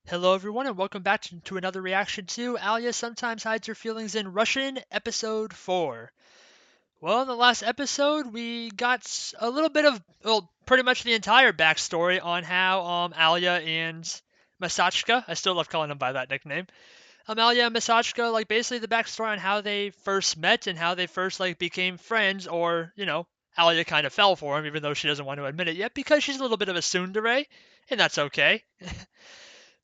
Hello, everyone, and welcome back to another reaction to Alya Sometimes Hides Her Feelings in Russian, Episode 4. Well, in the last episode, we got a little bit of, well, pretty much the entire backstory on how Alya and Masachka, I still love calling them by that nickname, Alya and Masachka, like, basically the backstory on how they first met and how they first, like, became friends, or, Alya kind of fell for him, even though she doesn't want to admit it yet, because she's a little bit of a tsundere, and that's okay.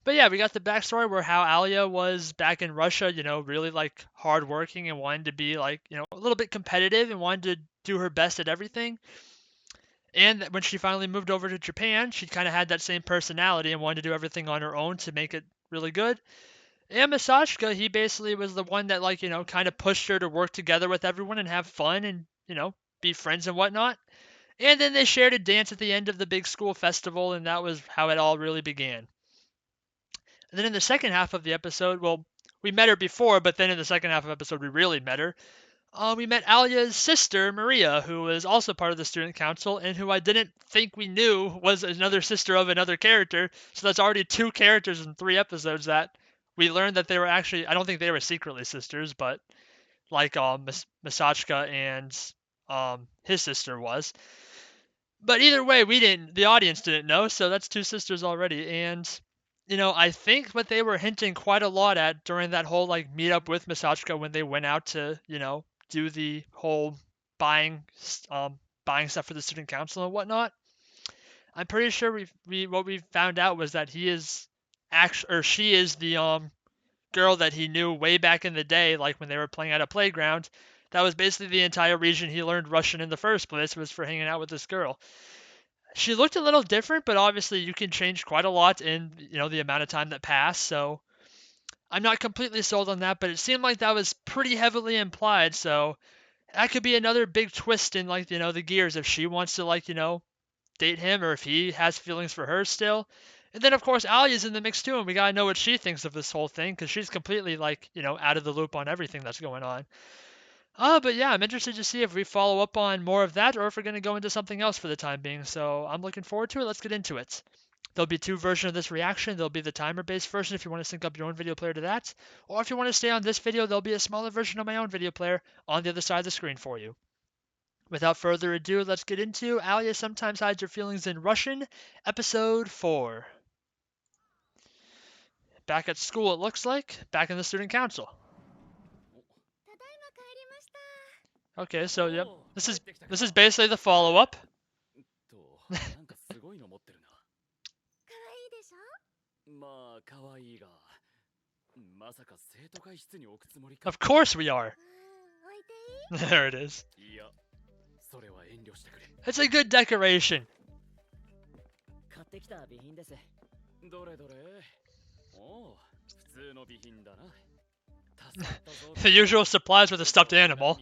But yeah, we got the backstory where how Alya was back in Russia, really like hardworking and wanted to be like, a little bit competitive and wanted to do her best at everything. And when she finally moved over to Japan, she kind of had that same personality and wanted to do everything on her own to make it really good. And Masashka, he basically was the one that like, kind of pushed her to work together with everyone and have fun and, be friends and whatnot. And then they shared a dance at the end of the big school festival, and that was how it all really began. And then in the second half of the episode, well, we met her before, but then in the second half of the episode, we really met her. We met Alya's sister, Maria, who was also part of the student council, and who I didn't think we knew was another sister of another character. So that's already two characters in 3 episodes that we learned that they were actually, I don't think they were secretly sisters, but like Masachka and his sister was. But either way, we didn't, the audience didn't know, so that's two sisters already. And I think what they were hinting quite a lot at during that whole like meetup with Misachka when they went out to, do the whole buying buying stuff for the student council and whatnot. I'm pretty sure we what we found out was that he is actually, or she is the girl that he knew way back in the day, like when they were playing at a playground. That was basically the entire reason he learned Russian in the first place, was for hanging out with this girl. She looked a little different, but obviously you can change quite a lot in, the amount of time that passed. So I'm not completely sold on that, but it seemed like that was pretty heavily implied. So that could be another big twist in, like, the gears, if she wants to, like, date him, or if he has feelings for her still. And then of course Alya's in the mix too, and we gotta know what she thinks of this whole thing, because she's completely, like, out of the loop on everything that's going on. But yeah, I'm interested to see if we follow up on more of that, or if we're going to go into something else for the time being. So I'm looking forward to it. Let's get into it. There'll be two versions of this reaction. There'll be the timer-based version if you want to sync up your own video player to that, or if you want to stay on this video, there'll be a smaller version of my own video player on the other side of the screen for you. Without further ado, let's get into Alya Sometimes Hides Her Feelings in Russian, Episode 4. Back at school, it looks like. Back in the student council. Okay, so yep, this is basically the follow-up. Of course we are. There it is. It's a good decoration. The usual supplies with a stuffed animal.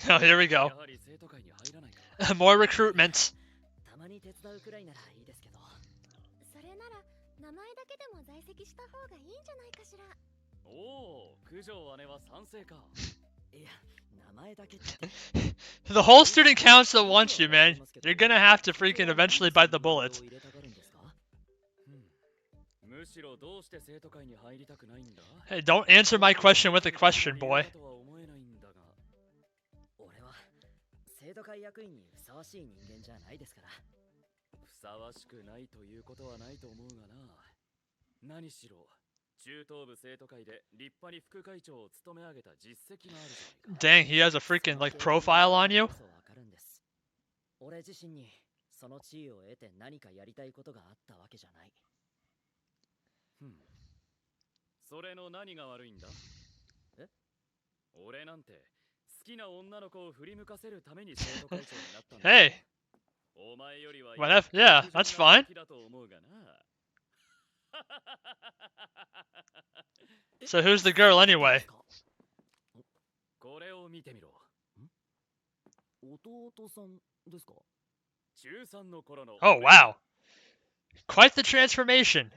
Oh, here we go. More recruitment. The whole student council wants you, man. You're gonna have to freaking eventually bite the bullet. Hey, don't answer my question with a question, boy. Dang, he has a freaking, like, profile on you? Hey. Whatever. Yeah, that's fine. So who's the girl anyway? Oh, wow. Quite the transformation.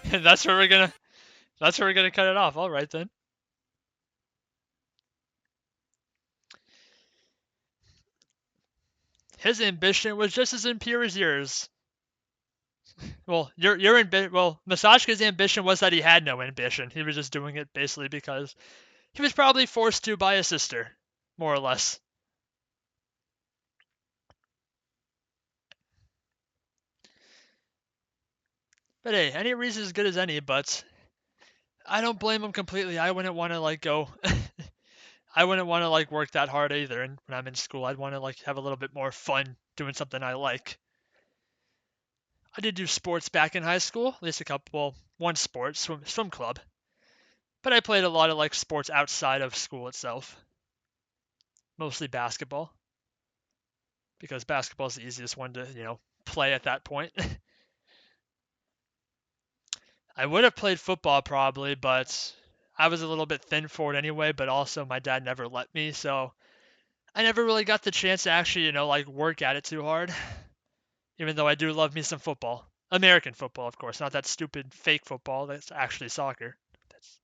And that's where we're gonna... That's where we're gonna cut it off. All right then. His ambition was just as impure as yours. Well, Masashka's ambition was that he had no ambition. He was just doing it basically because he was probably forced to by his sister, more or less. But hey, any reason is as good as any, but I don't blame him completely. I wouldn't want to like go I wouldn't want to like work that hard either. And when I'm in school, I'd want to like have a little bit more fun doing something I like. I did do sports back in high school, at least a couple, well, one sport, swim club. But I played a lot of like sports outside of school itself, mostly basketball, because basketball is the easiest one to play at that point. I would have played football probably, but I was a little bit thin for it anyway. But also my dad never let me, so I never really got the chance to actually like work at it too hard. Even though I do love me some football. American football, of course, not that stupid fake football that's actually soccer. That's...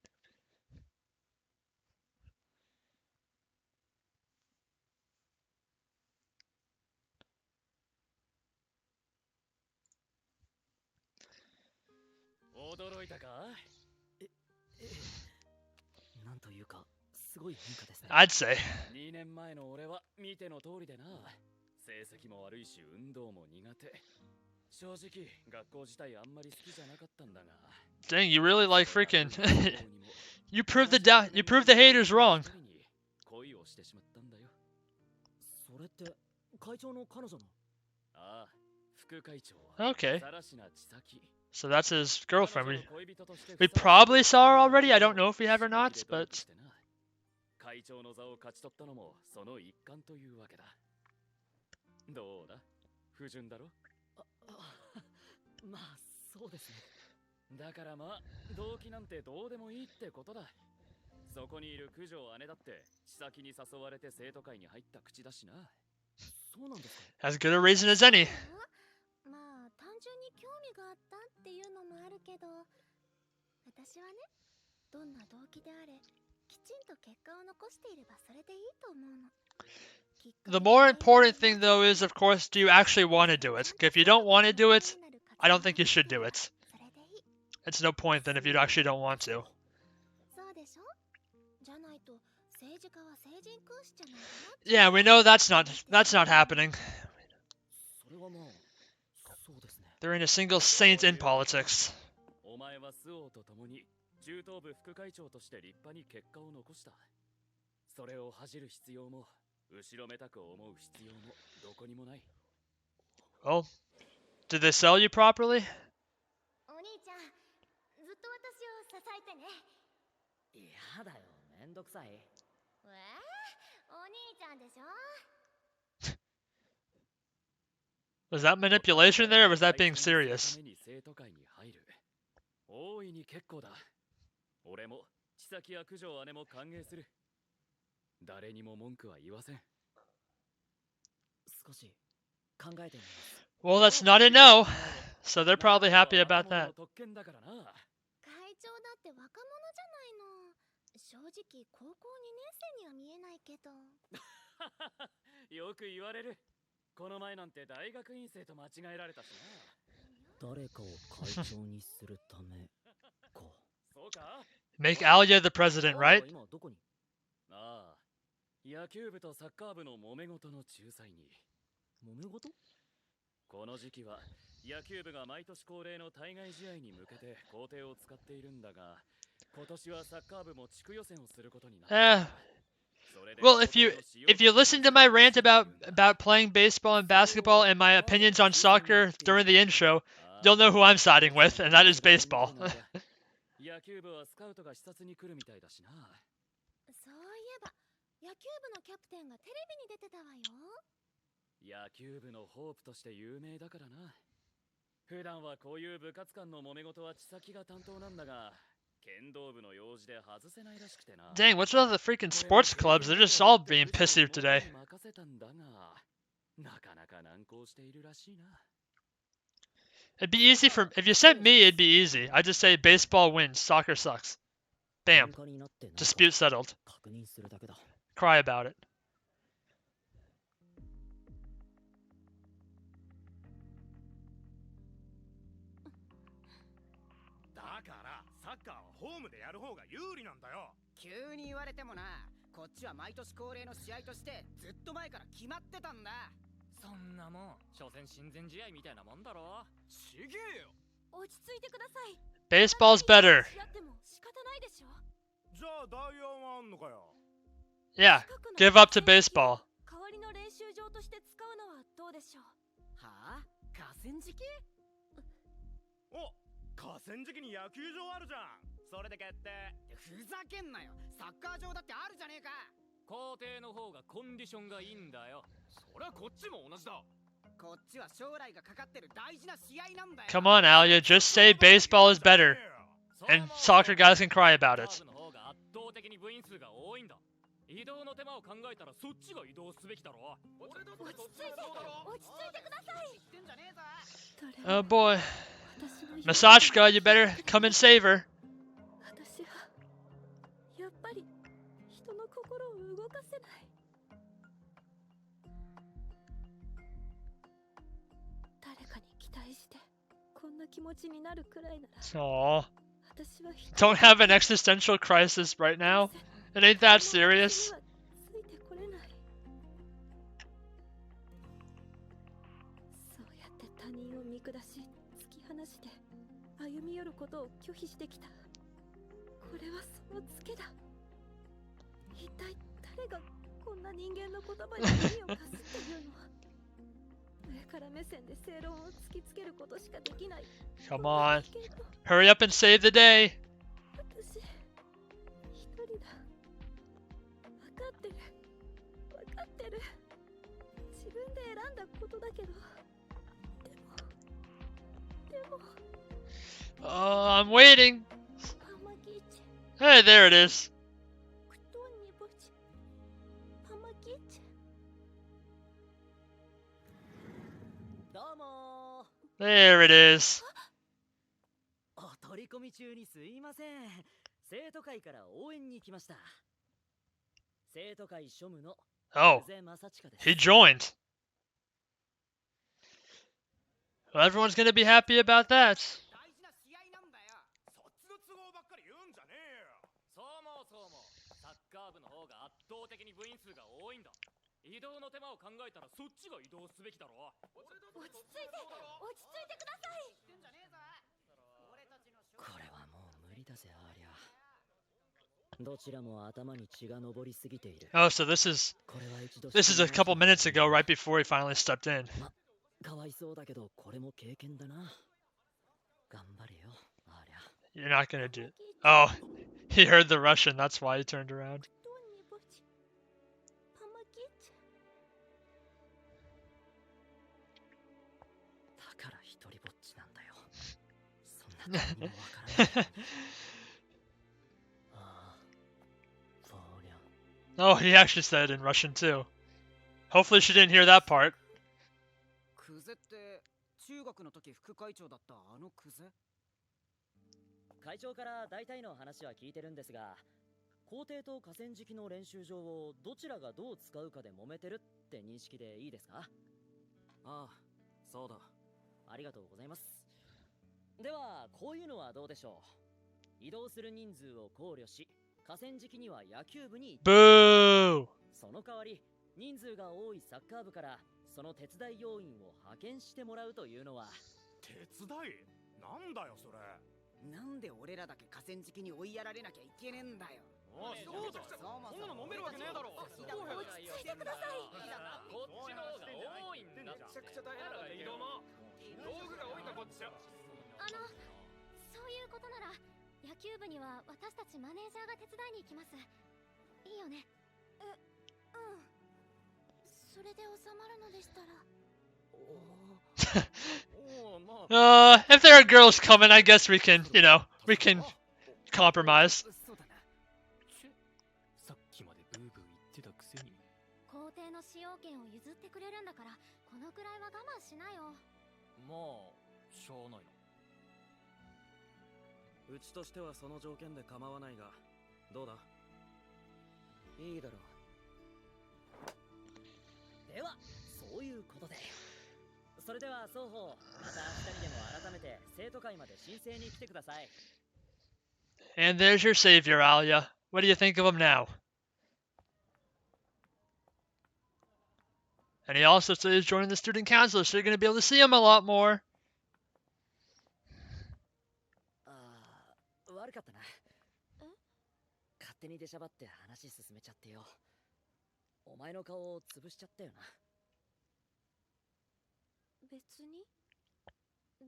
I'd say. 2年前の俺は見ての通りでな。成績も悪いし運動も苦手。正直学校自体あんまり好きじゃなかったんだが。Dang, you really like freaking you proved the haters wrong. 恋をしてしまったんだよ。それって会長の彼女の。ああ、副会長。Okay. さらしな千咲。 So that's his girlfriend. We probably saw her already. I don't know if we have or not, but 会長の座を勝ち取ったのもその一環というわけだ。どうだ？不純だろ？まあそうですね。だからまあ動機なんてどうでもいいってことだ。そこにいる九条姉だって千咲に誘われて生徒会に入った口だしな。そうなんですか？ as good a reason as any. まあ単純に興味があったっていうのもあるけど、私はね、どんな動機であれ、きちんと結果を残していればそれでいいと思うの。The more important thing though is, of course, do you actually want to do it? If you don't want to do it, I don't think you should do it. It's no point then if you actually don't want to. Yeah, we know that's not happening. There ain't a single saint in politics. お前はスオと共に中等部副会長として立派に結果を残した。それを恥じる必要も後ろめたく思う必要もどこにもない。 Well, did they sell you properly? お兄ちゃん、ずっと私を支えてね。やだよ、めんどくさい。お兄ちゃんでしょ。 Was that manipulation there, or was that being serious? 大いに結構だ。俺も千咲や九条姉も歓迎する。誰にも文句は言わせん。少し考えてみます。 Well, that's not a no, so they're probably happy about that. 会長だって若者じゃないの。正直高校2年生には見えないけど。よく言われる。この前なんて大学院生と間違えられたしな。誰かを会長にするためか。そうか? Make Alya the president, right? 今どこに？ああ、野球部とサッカー部の揉め事の仲裁に。揉め事？この時期は野球部が毎年恒例の対外試合に向けて校庭を使っているんだが、今年はサッカー部も地区予選をすることになった。Well, if you listen to my rant about playing baseball and basketball and my opinions on soccer during the intro, you'll know who I'm siding with, and that is baseball. 野球部はスカウトが視察に来るみたいだしな。そういえば、野球部のキャプテンがテレビに出てたわよ。野球部のホープとして有名だからな。普段はこういう部活間の揉め事は千咲が担当なんだが、剣道部の用事で外せないらしくてな。 Dang, what's with all the freaking sports clubs? They're just all being pissy today. 任せたんだが、なかなか難航しているらしいな。It'd be easy for if you sent me. It'd be easy. I just say baseball wins, soccer sucks. Bam. 喧嘩になってないか Dispute settled. 確認するだけだ。 Cry about it. だからサッカーはホームでやる方が有利なんだよ。急に言われてもな、こっちは毎年恒例の試合としてずっと前から決まってたんだ。そんなもん所詮親善試合みたいなもんだろ。ちげえよ。落ち着いてください。 Baseball's better. やっても仕方ないでしょ。じゃあダイヤはあんのかよ。 Yeah. Give up to baseball. 代わりの練習場として使うのはどうでしょう。はあ、河川敷？お、河川敷に野球場あるじゃん。それで決定。ふざけんなよ。サッカー場だってあるじゃねえか。校庭の方がコンディションがいいんだよ。そりゃこっちも同じだ。こっちは将来がかかってる大事な試合なんだよ。 Come on, Alya. Just say baseball is better, and soccer guys can cry about it. サッカー部の方が圧倒的に部員数が多いんだ。移動の手間を考えたらそっちが移動すべきだろ。落ち着いてください。知ってんじゃねえぞ。 Oh boy. Masashka, you better come and save her. 私はやっぱり人の心を動かせない。誰かに期待してこんな気持ちになるくらいなら Aww. 私は人 Don't have an existential crisis right now. It ain't that serious. ついてこれない。そうやって他人を見下し突き放して歩み寄ることを拒否してきた。これはそのツケだ。一体誰がこんな人間の言葉に耳を貸すっていうの。上から目線で正論を突きつけることしかできない。 Come on. Hurry up and save the day. 私一人だ。分かってる分かってる。自分で選んだことだけど、でも Oh, I'm waiting. Помогите, Hey, there it is. кто-нибудь, помогите. どうも There it is. ー。お取り込み中にすいません。生徒会から応援に来ました。生徒会庶務の Oh, 久世正親です。 he joined. Well, everyone's gonna be happy about that. 大事な試合なんだよ。そっちの都合ばっかり言うんじゃねえよ。そうもサッカー部の方が圧倒的に部員数が多いんだ。移動の手間を考えたらそっちが移動すべきだろ。落ち着いてください。知ってんじゃねえぞ。俺たちの将これはもう無理だぜ、アーリャ。どちらも頭に血が上りすぎている。 Oh, so this is これは一度 this is a couple minutes ago, right before he finally stepped in. かわいそうだけど、これも経験だな。頑張れよ、アーリャ。 You're not gonna do. Oh, he heard the Russian. That's why he turned around. Кто-нибудь, помогите. だから一人ぼっちなんだよ。そんな何もわからない。ああ、そりゃ。 Oh, he actually said it in Russian too. Hopefully she didn't hear that part. クゼって中学の時副会長だったあのクゼ？会長から大体の話は聞いてるんですが、校庭と河川敷の練習場をどちらがどう使うかで揉めてるって認識でいいですか？ああ、そうだ。ありがとうございます。では、こういうのはどうでしょう。移動する人数を考慮し、河川敷には野球部に Boo! その代わり、人数が多いサッカー部からその手伝い要員を派遣してもらうというのは。手伝い？なんだよそれ。なんで俺らだけ河川敷に追いやられなきゃいけねえんだよ。おい、そうだ。そもそんなの飲めるわけねえだろ。落ち着いてください。こっちの方が多いんだ。めちゃくちゃ大変だから移動も。道具が多いんだこっちは。そういうことなら野球部には私たちマネージャーが手伝いに行きます。いいよね？うん。それで収まるのでしたら。If there are girls coming, I guess we can, we can compromise. そうだな。さっきまでブーブー言ってたくせに。校庭の使用権を譲ってくれるんだから、このくらいは我慢しなよ。まあ、しょうないの。うちとしてはその条件で構わないが、どうだ？いいだろう。ではそういうことで、それでは双方また2人でも改めて生徒会まで申請に来てください。 And there's your savior, Alya. What do you think of him now? And he also says he's joining the student council, so you're going to be able to see him a lot more. ああ、悪かったな。勝手に出しゃばって話進めちゃってよ。お前の顔を潰しちゃったよな。別に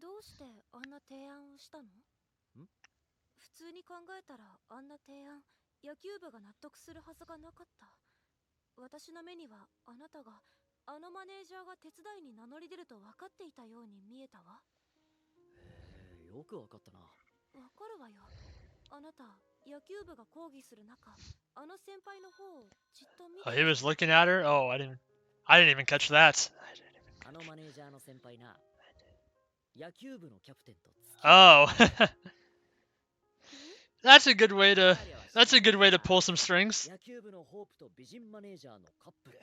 どうしてあんな提案をしたの？普通に考えたらあんな提案、野球部が納得するはずがなかった。私の目にはあなたがあのマネージャーが手伝いに名乗り出ると分かっていたように見えたわ。よくわかったな。わかるわよ。あなた、野球部が抗議する中、あの先輩の方をじっと見て。 Oh, he was looking at her? Oh, I didn't even catch that. あのマネージャーの先輩な、野球部のキャプテンと付き Oh. That's a good way to pull some strings. 野球部のホープと美人マネージャーのカップル。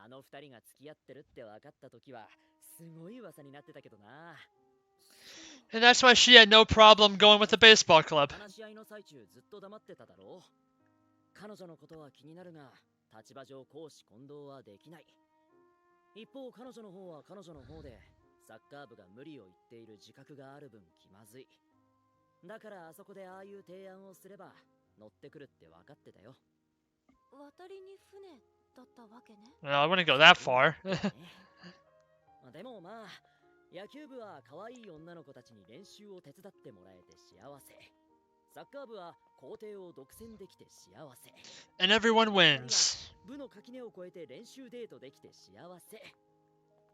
あの二人が付き合ってるって分かった時はすごい噂になってたけどな。 And that's why she had no problem going with the baseball club. 話し合いの最中ずっと黙ってただろう。彼女のことは気になるが、立場上公私混同はできない。一方彼女の方は彼女の方でサッカー部が無理を言っている自覚がある分気まずい。だからあそこでああいう提案をすれば乗ってくるって分かってたよ。渡りに船だったわけね。No, I wouldn't go that far. でもまあ、野球部は可愛い女の子たちに練習を手伝ってもらえて幸せ。サッカー部は校庭を独占できて幸せ。 And everyone wins. 部の垣根を越えて練習デートできて幸せ。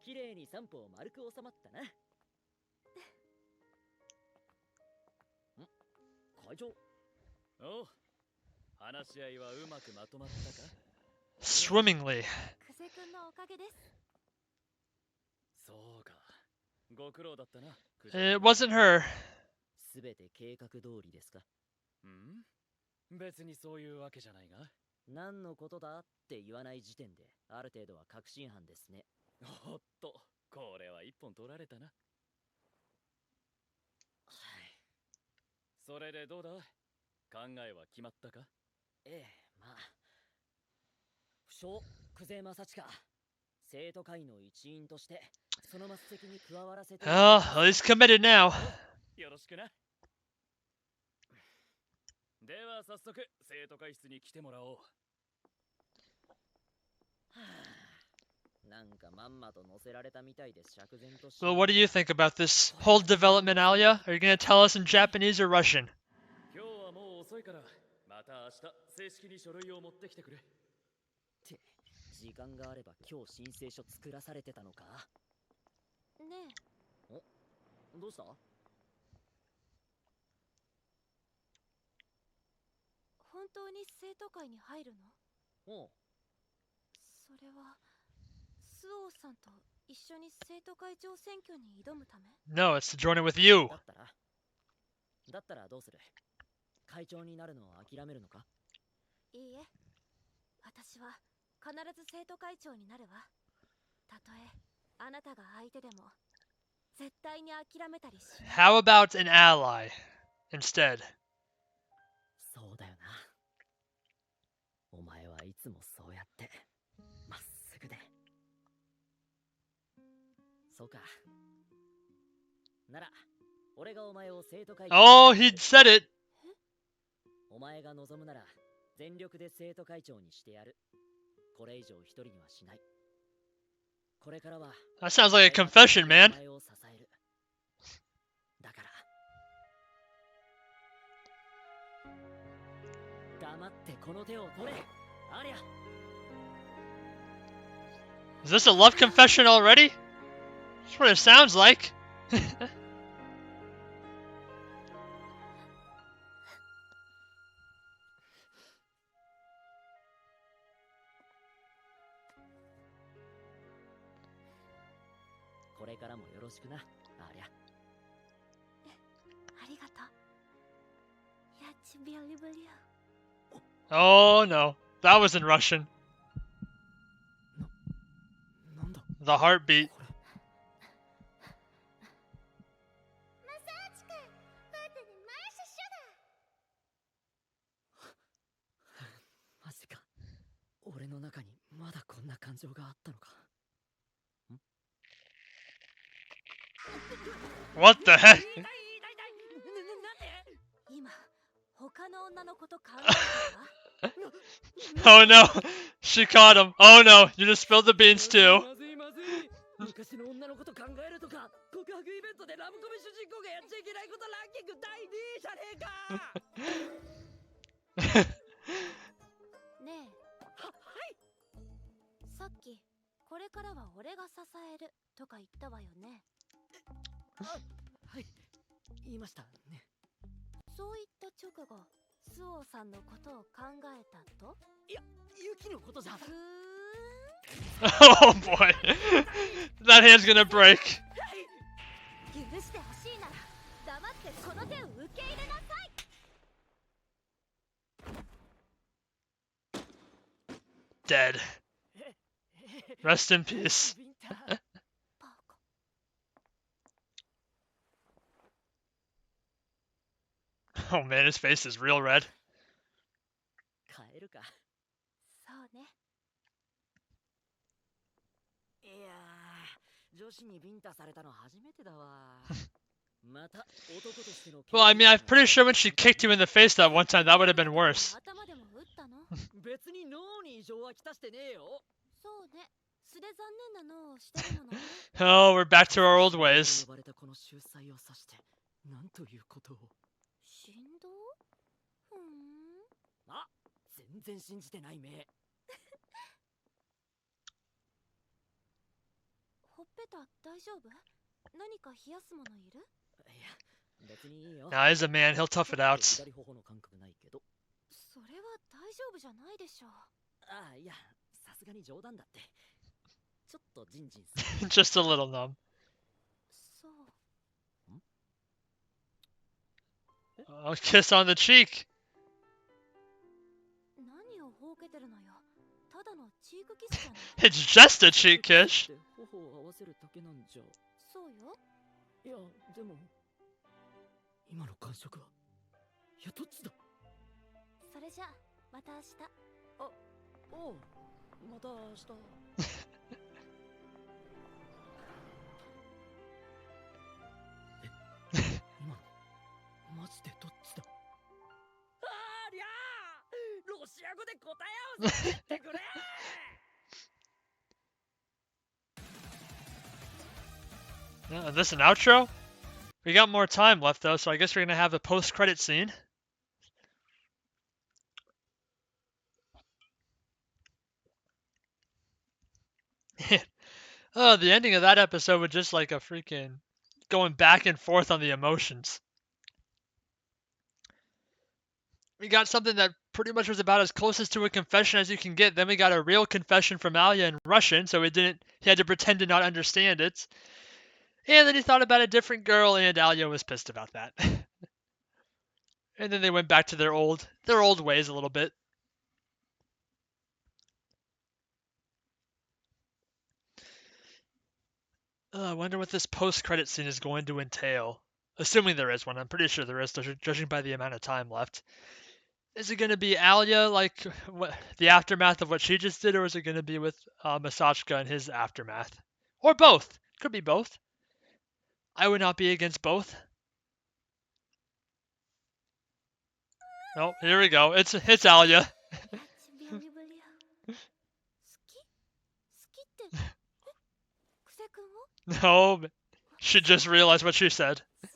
綺麗に三歩丸く収まったな。会長。おう、話し合いはうまくまとまったか？ Swimmingly. 久世君のおかげです。そうか、ご苦労だったな。It wasn't her. すべて計画通りですか？別にそういうわけじゃないが。何のことだって言わない時点である程度は確信犯ですね。おっと、これは一本取られたな。それでどうだ？考えは決まったか？ええ、まあ。不詳、久世正親。生徒会の一員としてその末席に加わらせて。Oh, well, he's committed now. よろしくな。では早速生徒会室に来てもらおう。なんかまんまと乗せられたみたいで釈然とし。 Well, what do you think about this whole development, Alya? Are you going to tell us in Japanese or Russian? 今日はもう遅いから、また明日正式に書類を持ってきてくれ。って時間があれば今日申請書作らされてたのか？ねえ、どうした？本当に生徒会に入るの？おう。それは周防さんと一緒に生徒会長選挙に挑むため？ No, it's to join it with you. だったらどうする？会長になるのを諦めるのか？いいえ、私は必ず生徒会長になるわ。たとえあなたが相手でも絶対に諦めたりしない。 How about an ally instead? そうだよな。お前はいつもそうやってまっすぐで。そうか。なら俺がお前を生徒会長。 Oh, he said it. お前が望むなら全力で生徒会長にしてやる。これ以上一人にはしない。これからは That sounds like a confession, man. お前を支える。だから黙ってこの手を取れ、アリア。 Is this a love confession already? That's what it sounds like. これからもよろしくな、アリア。Oh no, that was in Russian. なんだ The heartbeat. これ。マサーチ君、パーティーでマイシュシュだ。マジか。俺の中にまだこんな感情があったのか。What the heck? 今、他の女のこと考えてた？ Oh no, she caught him. Oh no, you just spilled the beans too. まずいまずい。昔の女のこと考えるとか、告白イベントでラブコメ主人公がやっちゃいけないことランキング第2位じゃねえか。ねえ。はい。さっき、これからは俺が支えるとか言ったわよね。はい、言いましたね。そう言った直後、スオさんのことを考えたと？いや、ユキのことじゃ。ふーん。 Oh boy, that hand's gonna break. 許してほしいなら黙ってこの手を受け入れなさい。 Dead. Rest in peace. バカ。 Oh man, his face is real red. 帰るか。そうね。いやー、女子にビンタされたの初めてだわ。また男としての。Well, I mean, I'm pretty sure when she kicked you in the face that one time, that would have been worse. 頭でも打ったの？別に脳に異常はきたしてねえよ。そうね。素で残念なのをしてるものね。 Oh, we're back to our old ways. 呼ばれたこの秀才を指して、なんということを。振動？ふーん。あ、全然信じてないめ。ほっぺた大丈夫？何か冷やすものいる？いや、別にいいよ。 Nah, he's a man. He'll tough it out. 左頬の感覚ないけど。それは大丈夫じゃないでしょう。ああ、いや、さすがに冗談だって。ちょっとジンジンする。 Just a little numb. そう。 Oh, kiss on the cheek. 何をほうけてるのよ。ただのチークキスじゃない。 It's just a cheek kiss. 頬を合わせるだけなんじゃ。そうよ。いや、でも今の感触は。いや、どっちだ。それじゃあまた明日。あ、おう、また明日。今のマジでどっちだ。ありゃー、ロシア語で答え合わせてくれ。 Is this an outro? We got more time left though, so I guess we're gonna have a post-credit scene. Oh, the ending of that episode was just like a freaking going back and forth on the emotions. We got something that pretty much was about as closest to a confession as you can get. Then we got a real confession from Alya in Russian, so he had to pretend to not understand it. And then he thought about a different girl, and Alya was pissed about that. And then they went back to their old ways a little bit. I wonder what this post-credit scene is going to entail. Assuming there is one, I'm pretty sure there is, judging by the amount of time left. Is it going to be Alya, like the aftermath of what she just did, or is it going to be with Masachka and his aftermath? Or both. Could be both. I would not be against both. No, here we go. It's Alya. 好き？好きって、クセ君を？ No, she just realized what she said. 違う。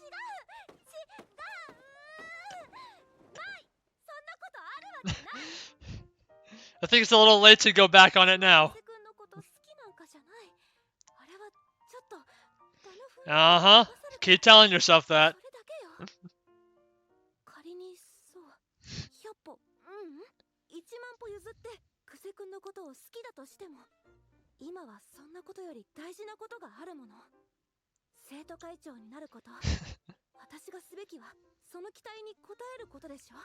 ない。そんなことあるわけない。 I think it's a little late to go back on it now. クセ君のこと好きなんかじゃない。あれはちょっとあの雰囲気 Uh-huh. Keep telling yourself that. それだけよ。仮にそう100歩、1万歩譲ってクセ君のことを好きだとしても、今はそんなことより大事なことがあるもの。生徒会長になること、私がすべきはその期待に応えることでしょ。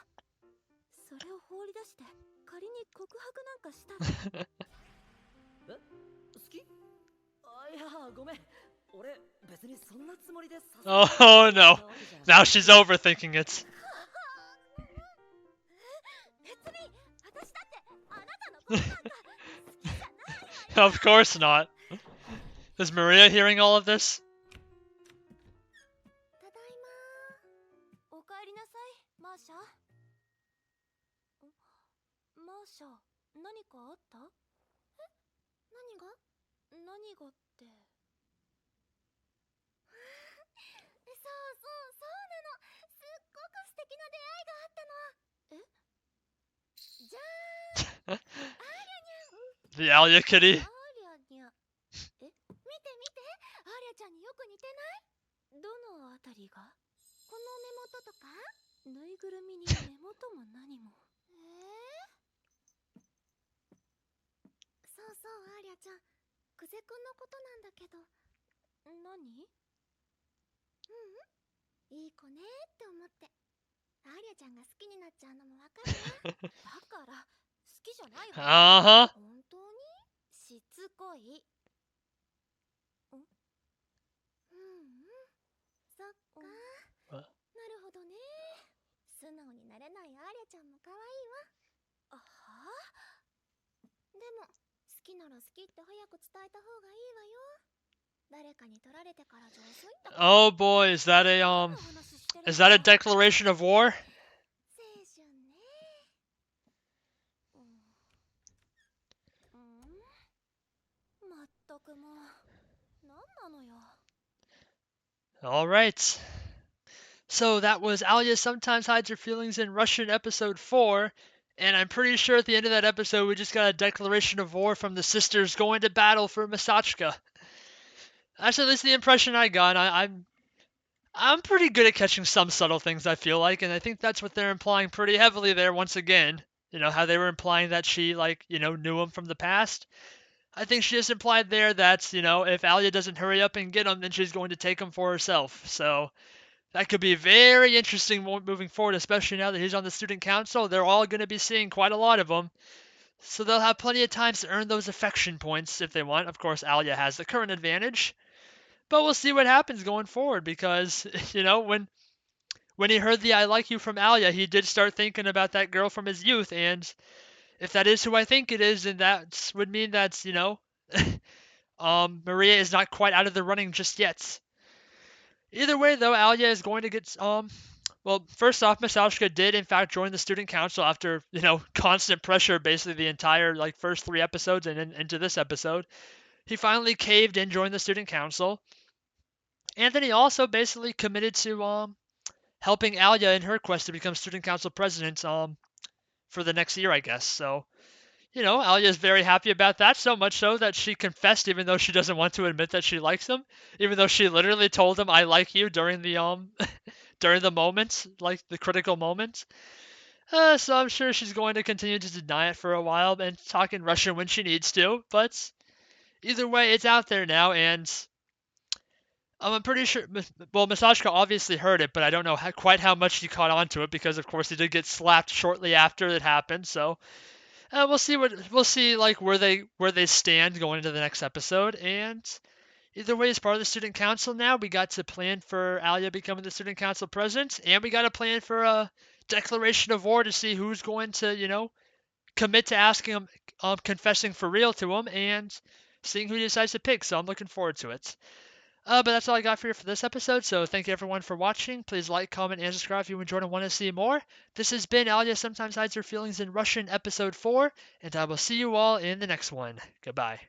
それを放り出して仮に告白なんかしたら好き？あ、いや、ごめん。俺別にそんなつもりで誘う Oh no. Now she's overthinking it. 別に私だってあなたのことなんか好きじゃないわよ。 Of course not. Is Maria hearing all of this? ただいま。おかえりなさい、マーシャ。マーシャ、何かあった？え？何が？何がって。そうなの。すっごく素敵な出会いがあったの。え？じゃーん。アーリャにゃん。The Alya kitty. アーリャにゃ。え？見て見て。アーリャちゃんによく似てない？どのあたりが？この目元とか？ぬいぐるみに目元も何も。そうそう、アーリャちゃん。久世くんのことなんだけど。何？いい子ねって思って。アーリャちゃんが好きになっちゃうのもわかるわ。だから好きじゃないわ。Uh-huh. 本当にしつこい。そっか。なるほどね。素直になれないアーリャちゃんも可愛いわ。あは？でも好きなら好きって早く伝えた方がいいわよ。誰かに取られてからじゃ遅いんだから。 Oh boy, is that a declaration of war? 青春ね。まったくもう何なのよ。 Alright. So that was Alya Sometimes Hides Her Feelings in Russian episode 4. And I'm pretty sure at the end of that episode we just got a declaration of war from the sisters going to battle for Masachka. That's at least the impression I got. I'm pretty good at catching some subtle things, I feel like, and I think that's what they're implying pretty heavily there once again. You know, how they were implying that she, like, knew him from the past. I think she just implied there that, if Alya doesn't hurry up and get him, then she's going to take him for herself. So that could be very interesting moving forward, especially now that he's on the student council. They're all going to be seeing quite a lot of him. So they'll have plenty of times to earn those affection points if they want. Of course, Alya has the current advantage. But we'll see what happens going forward because, when he heard the "I like you" from Alya, he did start thinking about that girl from his youth, and if that is who I think it is, then that would mean that, Maria is not quite out of the running just yet. Either way, though, Alya is going to get, well, first off, Masashka did, in fact, join the student council after, constant pressure basically the entire, first 3 episodes and into this episode. He finally caved and joined the student council. And then he also basically committed to, helping Alya in her quest to become student council president, for the next year, I guess. So, Alya is very happy about that, so much so that she confessed even though she doesn't want to admit that she likes him, even though she literally told him, "I like you," during the, during the moment, like the critical moment. So I'm sure she's going to continue to deny it for a while and talk in Russian when she needs to, but either way, it's out there now, and I'm pretty sure, well, Masashka obviously heard it, but I don't know quite how much he caught on to it because, of course, he did get slapped shortly after it happened. So we'll see like where they stand going into the next episode. And either way, as part of the student council now, we got to plan for Alya becoming the student council president, and we got to plan for a declaration of war to see who's going to commit to asking him, confessing for real to him, and seeing who he decides to pick. So I'm looking forward to it. But that's all I got for you for this episode, so thank you everyone for watching. Please like, comment, and subscribe if you enjoyed and want to see more. This has been Alya Sometimes Hides Her Feelings in Russian episode 4, and I will see you all in the next one. Goodbye.